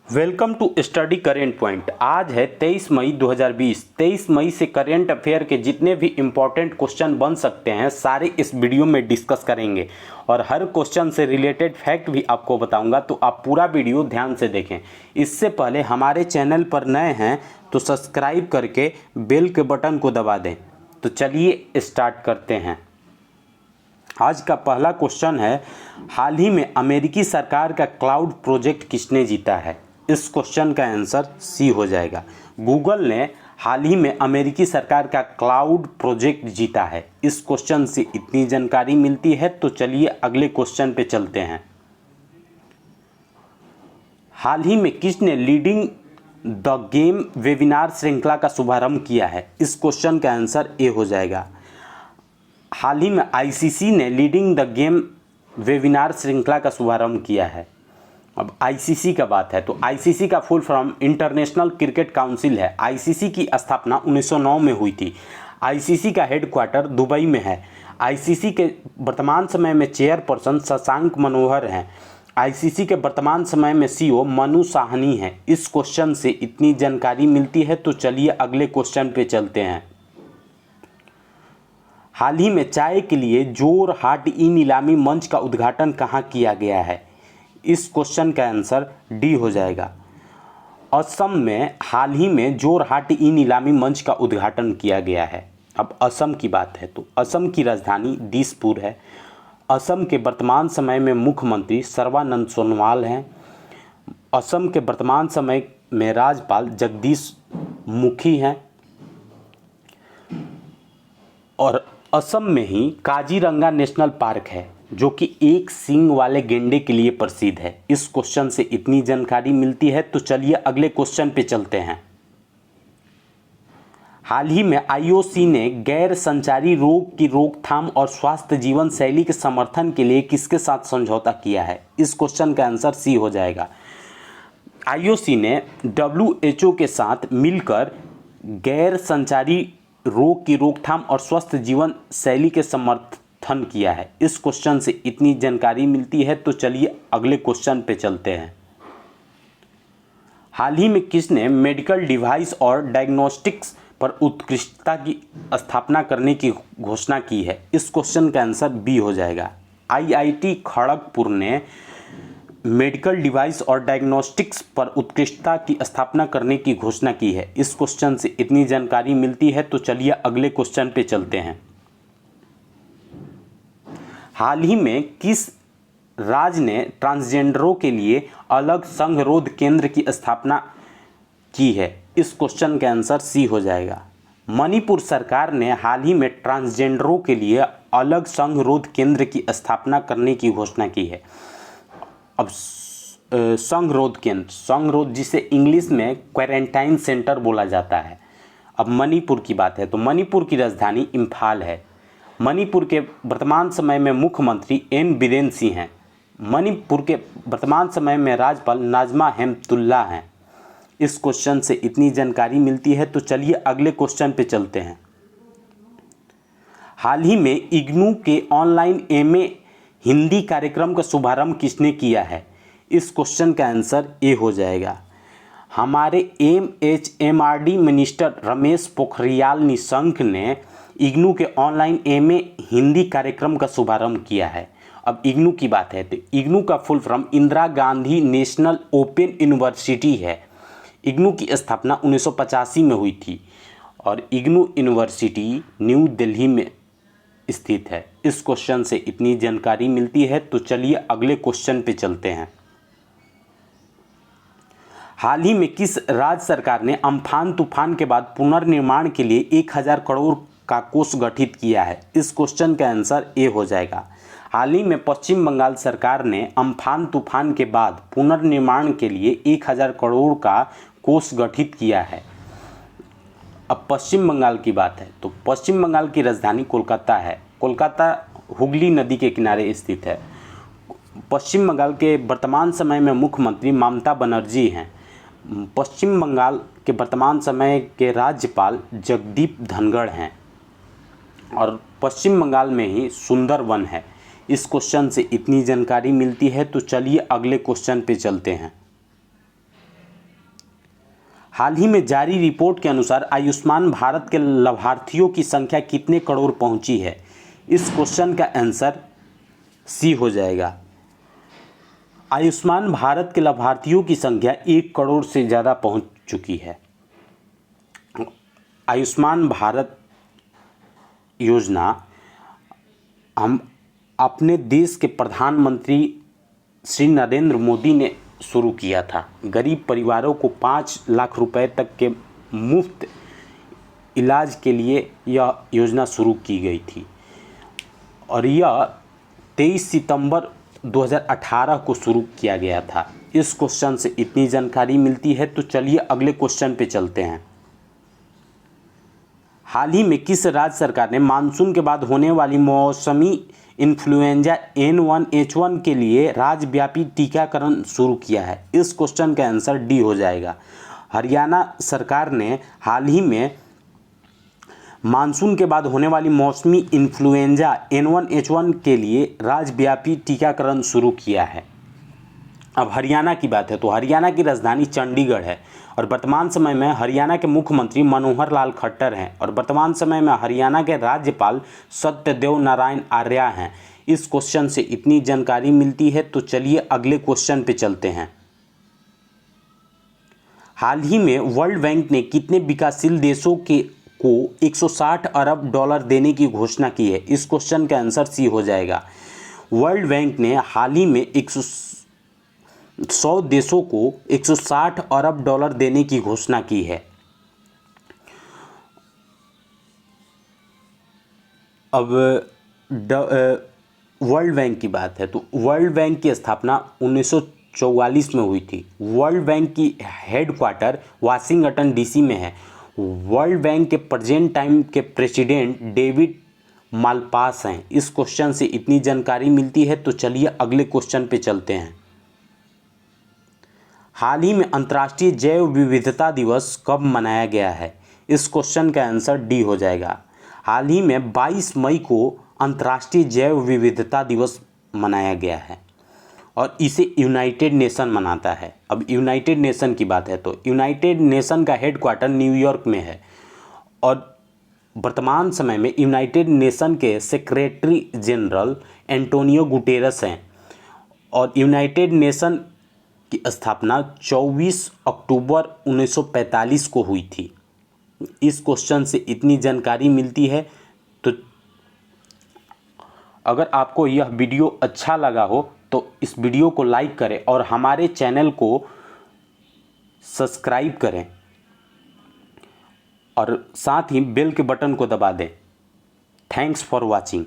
Welcome to study current point. आज है 23 मई 2020। 23 मई से करेंट अफेयर के जितने भी इम्पोर्टेंट क्वेश्चन बन सकते हैं सारे इस वीडियो में डिस्कस करेंगे और हर क्वेश्चन से रिलेटेड फैक्ट भी आपको बताऊंगा, तो आप पूरा वीडियो ध्यान से देखें। इससे पहले हमारे चैनल पर नए हैं तो सब्सक्राइब करके बेल के बटन को दबा दें। तो चलिए स्टार्ट करते हैं। आज का पहला क्वेश्चन है, हाल ही में अमेरिकी सरकार का क्लाउड प्रोजेक्ट किसने जीता है? इस क्वेश्चन का आंसर सी हो जाएगा। गूगल ने हाल ही में अमेरिकी सरकार का क्लाउड प्रोजेक्ट जीता है। इस क्वेश्चन से इतनी जानकारी मिलती है, तो चलिए अगले क्वेश्चन पे चलते हैं। हाल ही में किसने लीडिंग द गेम वेबिनार श्रृंखला का शुभारंभ किया है? इस क्वेश्चन का आंसर ए हो जाएगा। हाल ही में आईसीसी ने लीडिंग द गेम वेबिनार श्रृंखला का शुभारंभ किया है। अब आईसीसी का बात है तो आईसीसी का full form international cricket council है। आईसीसी की स्थापना 1909 में हुई थी। आईसीसी का हेडक्वार्टर दुबई में है। आईसीसी के वर्तमान समय में चेयरपर्सन शशांक मनोहर हैं। आईसीसी के वर्तमान समय में सीईओ मनु साहनी हैं। इस क्वेश्चन से इतनी जानकारी मिलती है, तो चलिए अगले क्वेश्चन पे चलते हैं। हाल ही में चाय के लिए जोरहाट ई नीलामी मंच का उद्घाटन कहाँ किया गया है? इस क्वेश्चन का आंसर डी हो जाएगा। असम में हाल ही में जोरहाट ई नीलामी मंच का उद्घाटन किया गया है। अब असम की बात है तो असम की राजधानी दिसपुर है। असम के वर्तमान समय में मुख्यमंत्री सर्बानंद सोनोवाल हैं। असम के वर्तमान समय में राज्यपाल जगदीश मुखी हैं और असम में ही काजीरंगा नेशनल पार्क है जो कि एक सींग वाले गेंडे के लिए प्रसिद्ध है। इस क्वेश्चन से इतनी जानकारी मिलती है, तो चलिए अगले क्वेश्चन पे चलते हैं। हाल ही में आईओसी ने गैर संचारी रोग की रोकथाम और स्वास्थ्य जीवन शैली के समर्थन के लिए किसके साथ समझौता किया है? इस क्वेश्चन का आंसर सी हो जाएगा। आईओसी ने WHO के साथ मिलकर गैर संचारी रोग की रोकथाम और स्वस्थ जीवन शैली के समर्थन किया है। इस क्वेश्चन से इतनी जानकारी मिलती है, तो चलिए अगले क्वेश्चन पे चलते हैं। हाल ही में किसने मेडिकल डिवाइस और डायग्नोस्टिक्स पर उत्कृष्टता की स्थापना करने की घोषणा की है? इस क्वेश्चन का आंसर बी हो जाएगा। IIT खड़गपुर ने मेडिकल डिवाइस और डायग्नोस्टिक्स पर उत्कृष्टता की स्थापना करने की घोषणा की है। इस क्वेश्चन से इतनी जानकारी मिलती है, तो चलिए अगले क्वेश्चन पे चलते हैं। हाल ही में किस राज्य ने ट्रांसजेंडरों के लिए अलग संगरोध केंद्र की स्थापना की है? इस क्वेश्चन का आंसर सी हो जाएगा। मणिपुर सरकार ने हाल ही में ट्रांसजेंडरों के लिए अलग संगरोध केंद्र की स्थापना करने की घोषणा की है। अब संगरोध केंद्र, संगरोध जिसे इंग्लिश में क्वारंटाइन सेंटर बोला जाता है। अब मणिपुर की बात है तो मणिपुर की राजधानी इम्फाल है। मणिपुर के वर्तमान समय में मुख्यमंत्री एन बीरेन सिंह हैं। मणिपुर के वर्तमान समय में राज्यपाल नाजमा हेमतुल्लाह हैं। इस क्वेश्चन से इतनी जानकारी मिलती है, तो चलिए अगले क्वेश्चन पे चलते हैं। हाल ही में इग्नू के ऑनलाइन MA हिंदी कार्यक्रम का शुभारंभ किसने किया है? इस क्वेश्चन का आंसर ए हो जाएगा। हमारे MHMRD मिनिस्टर रमेश पोखरियाल निशंक ने इग्नू के ऑनलाइन MA हिंदी कार्यक्रम का शुभारंभ किया है। अब इग्नू की बात है तो इग्नू का full form Indira Gandhi national open university है। इग्नू की स्थापना 1985 में हुई थी और इग्नू यूनिवर्सिटी न्यू दिल्ली में स्थित है। इस क्वेश्चन से इतनी जानकारी मिलती है, तो चलिए अगले क्वेश्चन पे चलते हैं। हाल ही में किस राज्य सरकार ने अम्फान तूफान के बाद पुनर्निर्माण के लिए 1000 करोड़ का कोष गठित किया है? इस क्वेश्चन का आंसर ए हो जाएगा। हाल ही में पश्चिम बंगाल सरकार ने अम्फान तूफान के बाद पुनर्निर्माण के लिए 1000 करोड़ का कोष गठित किया है। अब पश्चिम बंगाल की बात है तो पश्चिम बंगाल की राजधानी कोलकाता है। कोलकाता हुगली नदी के किनारे स्थित है। पश्चिम बंगाल के वर्तमान समय में मुख्यमंत्री ममता बनर्जी हैं। पश्चिम बंगाल के वर्तमान समय के राज्यपाल जगदीप धनखड़ हैं और पश्चिम बंगाल में ही सुंदरवन है। इस क्वेश्चन से इतनी जानकारी मिलती है, तो चलिए अगले क्वेश्चन पे चलते हैं। हाल ही में जारी रिपोर्ट के अनुसार आयुष्मान भारत के लाभार्थियों की संख्या कितने करोड़ पहुंची है? इस क्वेश्चन का आंसर सी हो जाएगा। आयुष्मान भारत के लाभार्थियों की संख्या 1 करोड़ से ज़्यादा पहुंच चुकी है। आयुष्मान भारत योजना हम अपने देश के प्रधानमंत्री श्री नरेंद्र मोदी ने शुरू किया था। गरीब परिवारों को 5 लाख रुपए तक के मुफ्त इलाज के लिए यह योजना शुरू की गई थी और यह 23 सितंबर 2018 को शुरू किया गया था। इस क्वेश्चन से इतनी जानकारी मिलती है। तो चलिए अगले क्वेश्चन पे चलते हैं। हाल ही में किस राज्य सरकार ने मानसून के बाद होने वाली मौसमी इन्फ्लुएंजा N1H1 के लिए राज्यव्यापी टीकाकरण शुरू किया है? इस क्वेश्चन का आंसर डी हो जाएगा। हरियाणा सरकार ने हाल ही में मानसून के बाद होने वाली मौसमी इन्फ्लुएंजा N1H1 के लिए राज्यव्यापी टीकाकरण शुरू किया है। अब हरियाणा की बात है तो हरियाणा की राजधानी चंडीगढ़ है और वर्तमान समय में हरियाणा के मुख्यमंत्री मनोहर लाल खट्टर हैं और वर्तमान समय में हरियाणा के राज्यपाल सत्यदेव नारायण आर्य हैं। इस क्वेश्चन से इतनी जानकारी मिलती है। तो चलिए अगले क्वेश्चन पे चलते हैं। हाल ही में वर्ल्ड बैंक ने कितने विकासशील देशों को 160 अरब डॉलर देने की घोषणा की है? इस क्वेश्चन का आंसर सी हो जाएगा। वर्ल्ड बैंक ने हाल ही में 100 देशों को 160 अरब डॉलर देने की घोषणा की है। अब वर्ल्ड बैंक की बात है तो वर्ल्ड बैंक की स्थापना 1944 में हुई थी। वर्ल्ड बैंक की हेडक्वार्टर वाशिंगटन डीसी में है। वर्ल्ड बैंक के प्रेजेंट टाइम के प्रेसिडेंट डेविड मालपास हैं। इस क्वेश्चन से इतनी जानकारी मिलती है। तो चलिए अगले क्वेश्चन पे चलते हैं। हाल ही में अंतर्राष्ट्रीय जैव विविधता दिवस कब मनाया गया है? इस क्वेश्चन का आंसर डी हो जाएगा। हाल ही में 22 मई को अंतर्राष्ट्रीय जैव विविधता दिवस मनाया गया है और इसे यूनाइटेड नेशन मनाता है। अब यूनाइटेड नेशन की बात है तो यूनाइटेड नेशन का हेडक्वार्टर न्यूयॉर्क में है और वर्तमान समय में यूनाइटेड नेशन के सेक्रेटरी जनरल एंटोनियो गुटेरस हैं और यूनाइटेड नेशन की स्थापना 24 अक्टूबर 1945 को हुई थी। इस क्वेश्चन से इतनी जानकारी मिलती है। तो अगर आपको यह वीडियो अच्छा लगा हो तो इस वीडियो को लाइक करें और हमारे चैनल को सब्सक्राइब करें और साथ ही बेल के बटन को दबा दें। Thanks for watching.